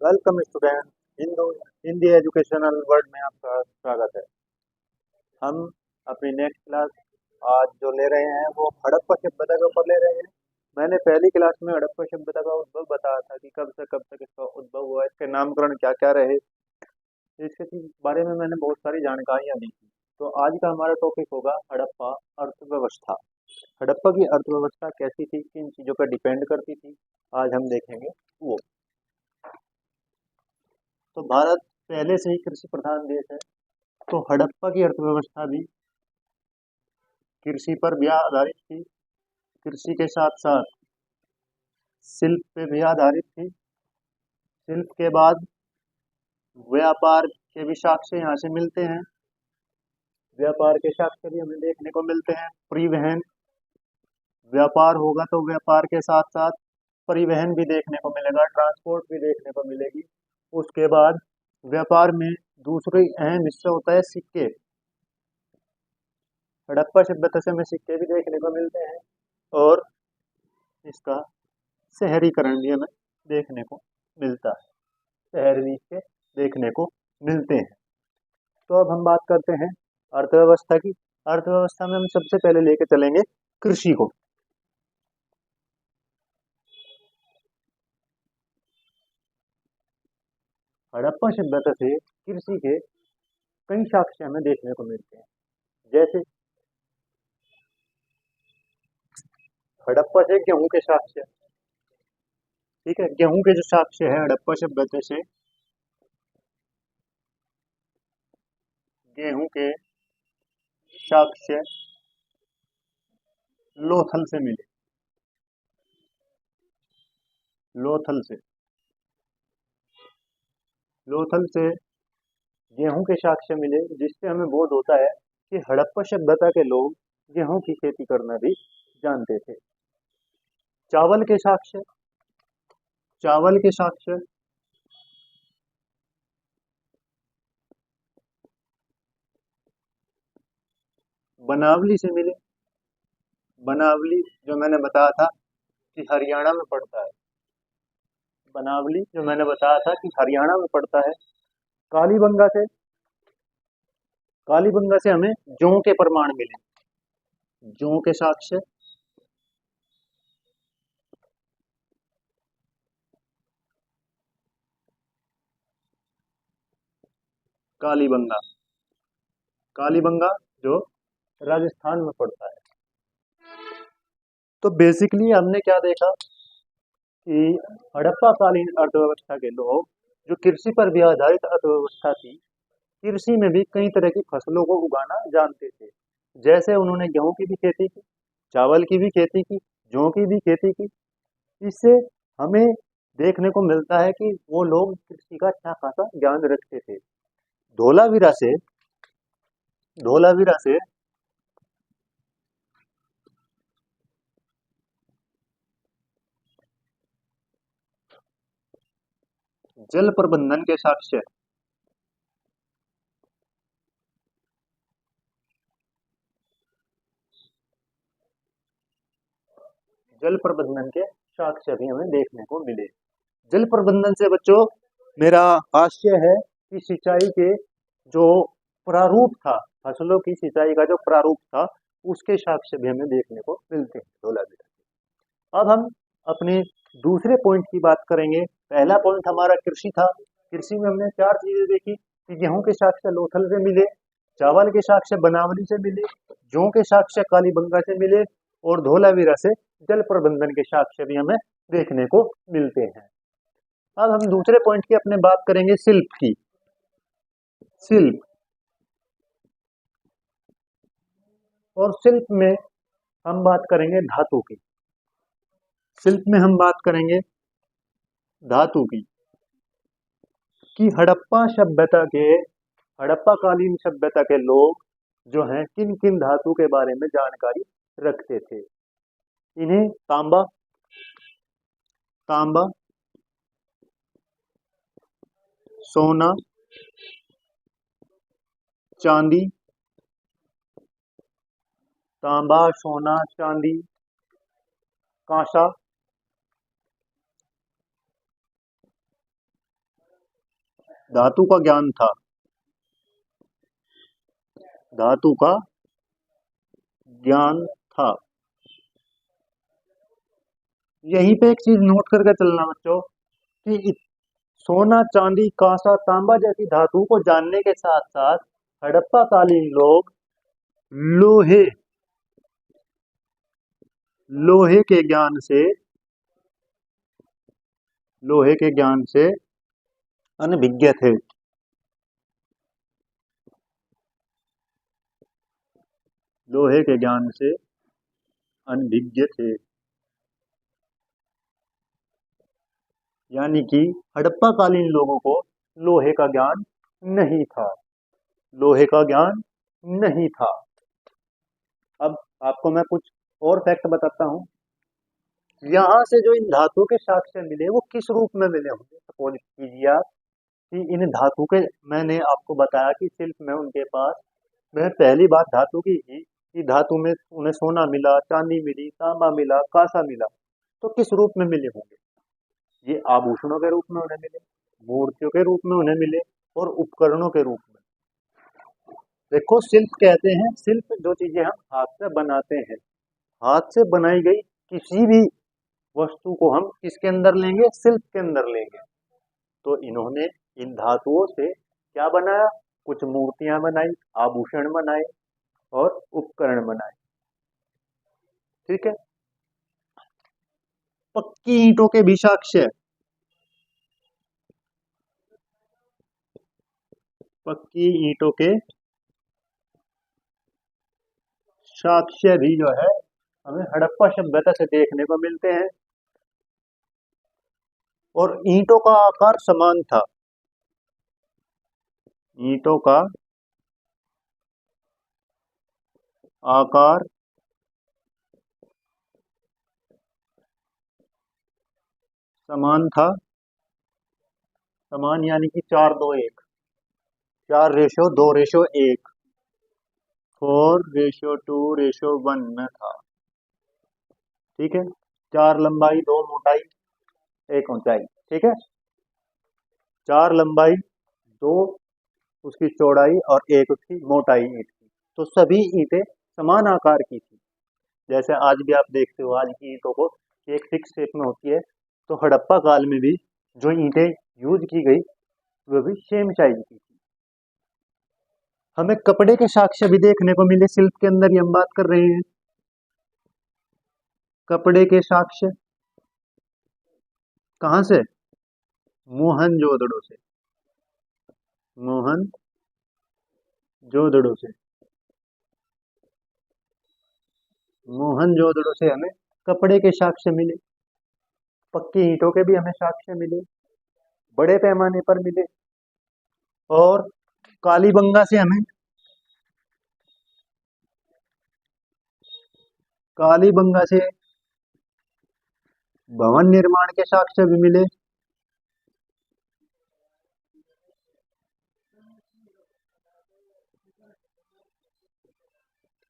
Welcome student. Hindu Hindi educational world में आपका स्वागत है। हम अपनी नेक्स्ट क्लास आज जो ले रहे हैं वो हड़प्पा सभ्यता के ऊपर ले रहे हैं। मैंने पहली क्लास में हड़प्पा सभ्यता का उद्भव बताया था कि कब से कब तक इसका उद्भव हुआ, इसके नामकरण क्या क्या रहे, इसके बारे में मैंने बहुत सारी जानकारियां दी थी। तो आज का हमारा टॉपिक होगा हड़प्पा अर्थव्यवस्था। हड़प्पा की अर्थव्यवस्था कैसी थी, किन चीज़ों पर डिपेंड करती थी, आज हम देखेंगे वो। तो भारत पहले से ही कृषि प्रधान देश है, तो हड़प्पा की अर्थव्यवस्था भी कृषि पर भी आधारित थी। कृषि के साथ साथ शिल्प पे भी आधारित थी। शिल्प के बाद व्यापार के भी साक्ष्य यहाँ से मिलते हैं। व्यापार के साक्ष्य भी हमें देखने को मिलते हैं। परिवहन, व्यापार होगा तो व्यापार के साथ साथ परिवहन भी देखने को मिलेगा, ट्रांसपोर्ट भी देखने को मिलेगी। उसके बाद व्यापार में दूसरी अहम हिस्सा होता है सिक्के। हड़प्पा सभ्यता से हमें सिक्के भी देखने को मिलते हैं और इसका शहरीकरण भी हमें देखने को मिलता है। शहर भी इसके देखने को मिलते हैं। तो अब हम बात करते हैं अर्थव्यवस्था की। अर्थव्यवस्था में हम सबसे पहले लेके चलेंगे कृषि को। हड़प्पा सभ्यता से कृषि के कई साक्ष्य हमें देखने को मिलते हैं। जैसे हड़प्पा से गेहूं के साक्ष्य, ठीक है, गेहूं के जो साक्ष्य है हड़प्पा सभ्यता से, गेहूं के साक्ष्य लोथल से मिले। लोथल से लोथल से गेहूं के साक्ष्य मिले, जिससे हमें बोध होता है कि हड़प्पा सभ्यता के लोग गेहूं की खेती करना भी जानते थे। चावल के साक्ष्य, चावल के साक्ष्य बनावली से मिले। बनावली जो मैंने बताया था कि हरियाणा में पड़ता है, बनावली जो मैंने बताया था कि हरियाणा में पड़ता है। कालीबंगा से, कालीबंगा से हमें जौ के प्रमाण मिले। जौ के साक्ष्य कालीबंगा, कालीबंगा जो राजस्थान में पड़ता है। तो बेसिकली हमने क्या देखा कि हड़प्पा कालीन अर्थव्यवस्था के लोग, जो कृषि पर भी आधारित अर्थव्यवस्था थी, कृषि में भी कई तरह की फसलों को उगाना जानते थे। जैसे उन्होंने गेहूं की भी खेती की, चावल की भी खेती की, जौ की भी खेती की। इससे हमें देखने को मिलता है कि वो लोग कृषि का अच्छा खासा ज्ञान रखते थे। धोलावीरा से, धोलावीरा से जल प्रबंधन के साक्ष्य, जल प्रबंधन के साक्ष्य भी हमें देखने को मिले। जल प्रबंधन से बच्चों मेरा आशय है कि सिंचाई के जो प्रारूप था, फसलों की सिंचाई का जो प्रारूप था, उसके साक्ष्य भी हमें देखने को मिलते हैं धोलावीरा से। अब हम अपने दूसरे पॉइंट की बात करेंगे। पहला पॉइंट हमारा कृषि था। कृषि में हमने चार चीजें देखी कि गेहूं के साक्ष्य लोथल से मिले, चावल के साक्ष्य बनावली से मिले, जौ के साक्ष्य कालीबंगा से मिले और धोलावीरा से जल प्रबंधन के साक्ष्य भी हमें देखने को मिलते हैं। अब हम दूसरे पॉइंट की अपने बात करेंगे शिल्प की। शिल्प, और शिल्प में हम बात करेंगे धातु की। शिल्प में हम बात करेंगे धातु की कि हड़प्पा सभ्यता के, हड़प्पा कालीन सभ्यता के लोग जो हैं किन किन धातु के बारे में जानकारी रखते थे। इन्हें तांबा, तांबा, सोना, चांदी, तांबा, सोना, चांदी, कांसा, धातु का ज्ञान था, धातु का ज्ञान था। यहीं पे एक चीज नोट करके चलना बच्चों कि सोना, चांदी, कांसा, तांबा जैसी धातुओं को जानने के साथ साथ हड़प्पा कालीन लोग लोहे लोहे के ज्ञान से लोहे के ज्ञान से अनभिज्ञ थे। लोहे के ज्ञान से अनभिज्ञ थे, यानी कि हड़प्पा कालीन लोगों को लोहे का ज्ञान नहीं था, लोहे का ज्ञान नहीं था। अब आपको मैं कुछ और फैक्ट बताता हूं। यहाँ से जो इन धातुओं के साक्ष्य मिले वो किस रूप में मिले होंगे। सपोज कीजिए आप कि इन धातु के, मैंने आपको बताया कि शिल्प में उनके पास, मैं पहली बात धातु की ही कि धातु में उन्हें सोना मिला, चांदी मिली, तांबा मिला, कांसा मिला, तो किस रूप में मिले होंगे। ये आभूषणों के रूप में उन्हें मिले, मूर्तियों के रूप में उन्हें मिले, और उपकरणों के रूप में। देखो शिल्प कहते हैं, शिल्प जो चीजें हम हाथ से बनाते हैं, हाथ से बनाई गई किसी भी वस्तु को हम किसके अंदर लेंगे, शिल्प के अंदर लेंगे। तो इन्होंने इन धातुओं से क्या बनाया, कुछ मूर्तियां बनाई, आभूषण बनाए और उपकरण बनाए। ठीक है। पक्की ईंटों के भी साक्ष्य, पक्की ईंटों के साक्ष्य भी जो है हमें हड़प्पा सभ्यता से देखने को मिलते हैं। और ईंटों का आकार समान था, ईंटों का आकार समान था, समान यानी कि 4:2:1, 4:2:1, 4:2:1 में था। ठीक है। 4 लंबाई, 2 मोटाई, 1 ऊंचाई। ठीक है। 4 लंबाई, 2 उसकी चौड़ाई और 1 उसकी मोटाई ईंट की। तो सभी ईंटें समान आकार की थी। जैसे आज भी आप देखते हो, आज की ईंटों को एक फिक्स शेप में होती है, तो हड़प्पा काल में भी जो ईंटें यूज की गई वो भी सेम साइज की थी। हमें कपड़े के साक्ष्य भी देखने को मिले शिल्प के अंदर, ही हम बात कर रहे हैं। कपड़े के साक्ष्य कहां से, मोहनजोदड़ो से, मोहनजोदड़ो से, मोहनजोदड़ो से हमें कपड़े के साक्ष्य मिले। पक्की ईंटों के भी हमें साक्ष्य मिले, बड़े पैमाने पर मिले। और कालीबंगा से हमें, कालीबंगा से भवन निर्माण के साक्ष्य भी मिले।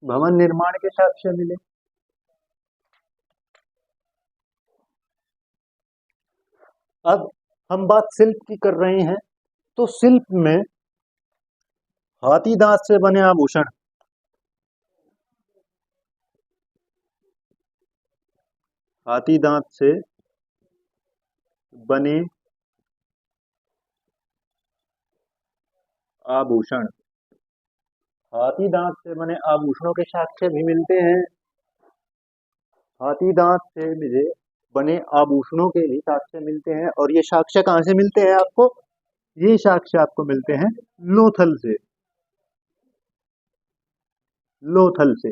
भवन निर्माण के साक्ष्य मिले। अब हम बात शिल्प की कर रहे हैं, तो शिल्प में हाथी दांत से बने आभूषण, हाथी दांत से बने आभूषण, हाथी दांत से बने आभूषणों के साक्ष्य भी मिलते हैं। हाथी दांत से मिले बने आभूषणों के भी साक्ष्य मिलते हैं। और ये साक्ष्य कहां से मिलते हैं आपको, ये साक्ष्य आपको मिलते हैं लोथल से, लोथल से।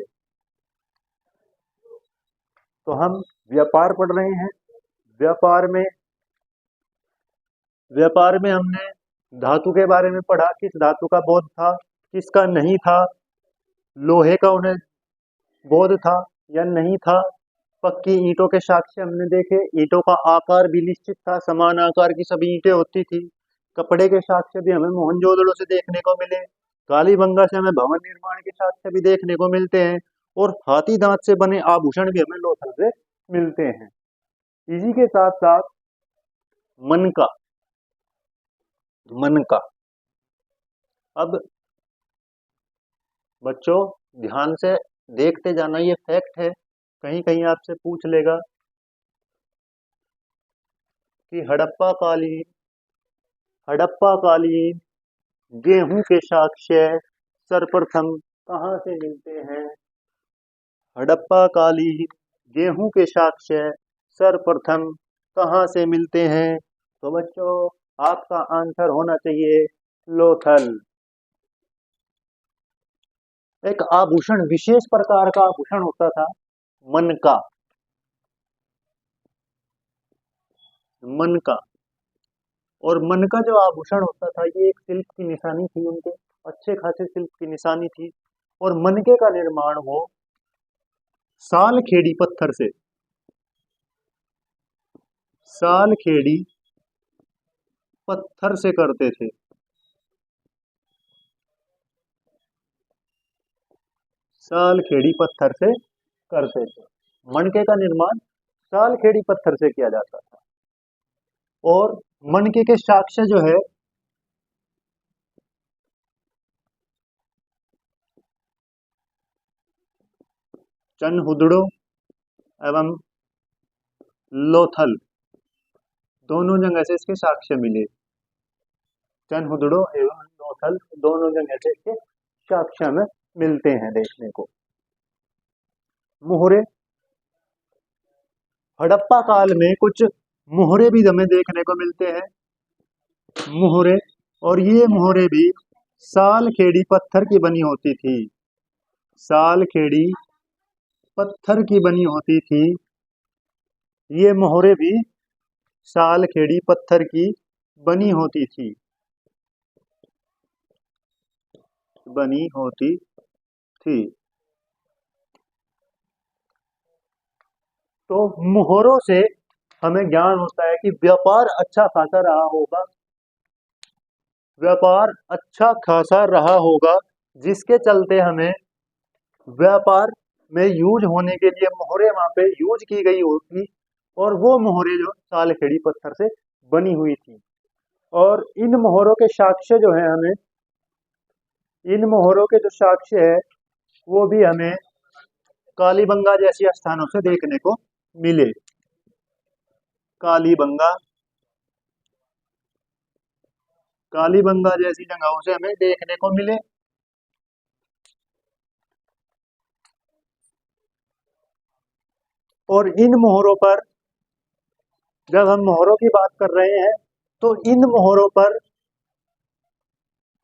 तो हम व्यापार पढ़ रहे हैं, व्यापार में, व्यापार में हमने धातु के बारे में पढ़ा, किस धातु का बोध था, किसका नहीं था, लोहे का उन्हें बोध था या नहीं था। पक्की ईंटों के साक्ष्य हमने देखे, ईंटों का आकार भी निश्चित था, समान आकार की सभी ईंटें होती थी। कपड़े के साक्ष्य भी हमें मोहनजोदड़ो से देखने को मिले, कालीबंगा से हमें भवन निर्माण के साक्ष्य भी देखने को मिलते हैं, और हाथी दांत से बने आभूषण भी हमें लोथल से मिलते हैं। इसी के साथ साथ मनका, मन का। अब बच्चों ध्यान से देखते जाना, ये फैक्ट है, कहीं कहीं आपसे पूछ लेगा कि हड़प्पा कालीन गेहूं के साक्ष्य सर्वप्रथम कहाँ से मिलते हैं। हड़प्पा कालीन गेहूं के साक्ष्य सर्वप्रथम कहाँ से मिलते हैं। तो बच्चों आपका आंसर होना चाहिए लोथल। एक आभूषण, विशेष प्रकार का आभूषण होता था मन का। मन का और मन का जो आभूषण होता था, ये एक शिल्प की निशानी थी उनके, अच्छे खासे शिल्प की निशानी थी। और मनके का निर्माण वो सालखेड़ी पत्थर से, सालखेड़ी पत्थर से करते थे। सालखेड़ी पत्थर से करते थे। मनके का निर्माण सालखेड़ी पत्थर से किया जाता था। और मनके के साक्ष्य जो है चनहुदड़ो एवं लोथल, दोनों जगह से इसके साक्ष्य मिले। चनहुदड़ो एवं लोथल दोनों जगह से इसके साक्ष्य में मिलते हैं देखने को। मोहरे, हड़प्पा काल में कुछ मोहरे भी हमें देखने को मिलते हैं। मोहरे, और ये मोहरे भी सालखेड़ी पत्थर की बनी होती थी। सालखेड़ी पत्थर की बनी होती थी। ये मोहरे भी सालखेड़ी पत्थर की बनी होती थी, बनी होती थी। तो मोहरों से हमें ज्ञान होता है कि व्यापार अच्छा खासा रहा होगा, व्यापार अच्छा खासा रहा होगा, जिसके चलते हमें व्यापार में यूज होने के लिए मोहरे वहां पे यूज की गई होगी। और वो मोहरे जो सालखेड़ी पत्थर से बनी हुई थी। और इन मोहरों के साक्ष्य जो है हमें, इन मोहरों के जो साक्ष्य है वो भी हमें कालीबंगा जैसी स्थानों से देखने को मिले। कालीबंगा, कालीबंगा जैसी जगहों से हमें देखने को मिले। और इन मोहरों पर, जब हम मोहरों की बात कर रहे हैं, तो इन मोहरों पर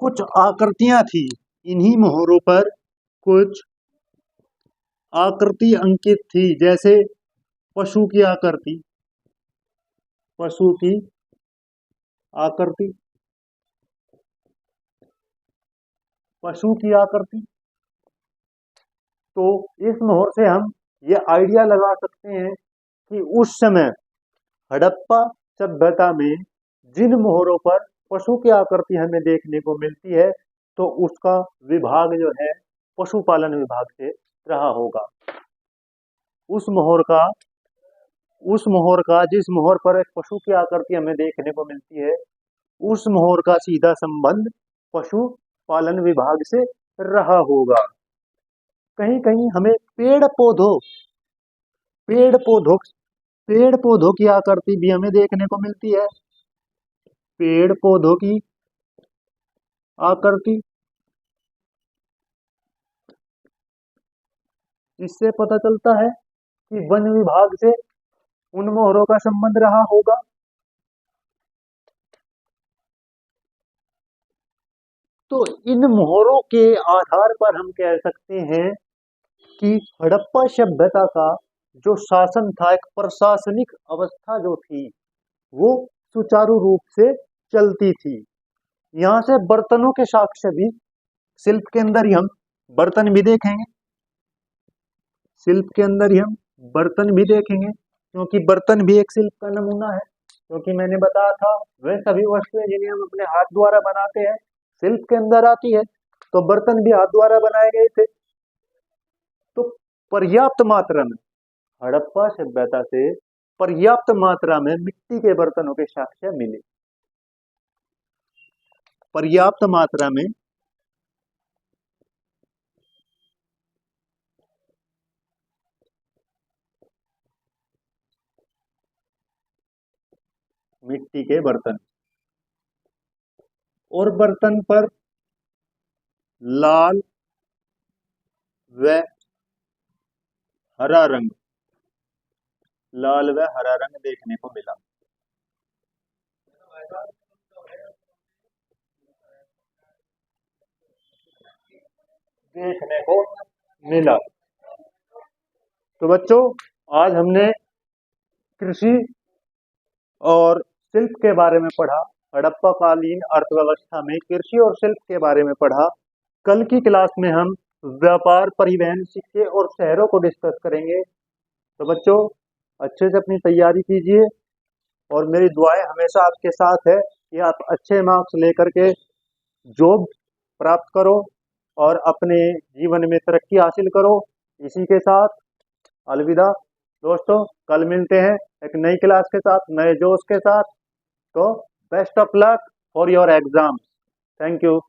कुछ आकृतियां थी। इन्हीं मोहरों पर कुछ आकृति अंकित थी, जैसे पशु की आकृति, पशु की आकृति, पशु की आकृति। तो इस मोहर से हम ये आइडिया लगा सकते हैं कि उस समय हड़प्पा सभ्यता में जिन मोहरों पर पशु की आकृति हमें देखने को मिलती है, तो उसका विभाग जो है पशुपालन विभाग से रहा होगा। उस मोहर का, उस मोहर का, जिस मोहर पर एक पशु की आकृति हमें देखने को मिलती है, उस मोहर का सीधा संबंध पशुपालन विभाग से रहा होगा। कहीं कहीं हमें पेड़ पौधों, पेड़ पौधों, पेड़ पौधों की आकृति भी हमें देखने को मिलती है। पेड़ पौधों की आकृति, इससे पता चलता है कि वन विभाग से उन मोहरों का संबंध रहा होगा। तो इन मोहरों के आधार पर हम कह सकते हैं कि हड़प्पा सभ्यता का जो शासन था, एक प्रशासनिक अवस्था जो थी, वो सुचारू रूप से चलती थी। यहाँ से बर्तनों के साक्ष्य भी, शिल्प के अंदर ही हम बर्तन भी देखेंगे, शिल्प के अंदर ही हम बर्तन भी देखेंगे, क्योंकि बर्तन भी एक शिल्प का नमूना है। क्योंकि मैंने बताया था वह सभी वस्तुएं जिन्हें हम अपने हाथ द्वारा बनाते हैं शिल्प के अंदर आती है। तो बर्तन भी हाथ द्वारा बनाए गए थे। तो पर्याप्त मात्रा में हड़प्पा सभ्यता से पर्याप्त मात्रा में मिट्टी के बर्तनों के साक्ष्य मिले। पर्याप्त मात्रा में मिट्टी के बर्तन, और बर्तन पर लाल व हरा रंग, लाल व हरा रंग देखने को मिला। देखने को मिला। तो बच्चों, आज हमने कृषि और शिल्प के बारे में पढ़ा। हड़प्पाकालीन अर्थव्यवस्था में कृषि और शिल्प के बारे में पढ़ा। कल की क्लास में हम व्यापार, परिवहन, सिक्के और शहरों को डिस्कस करेंगे। तो बच्चों, अच्छे से अपनी तैयारी कीजिए, और मेरी दुआएं हमेशा आपके साथ है कि आप अच्छे मार्क्स लेकर के जॉब प्राप्त करो और अपने जीवन में तरक्की हासिल करो। इसी के साथ अलविदा दोस्तों, कल मिलते हैं एक नई क्लास के साथ, नए जोश के साथ। तो best of luck for your exam. Thank you.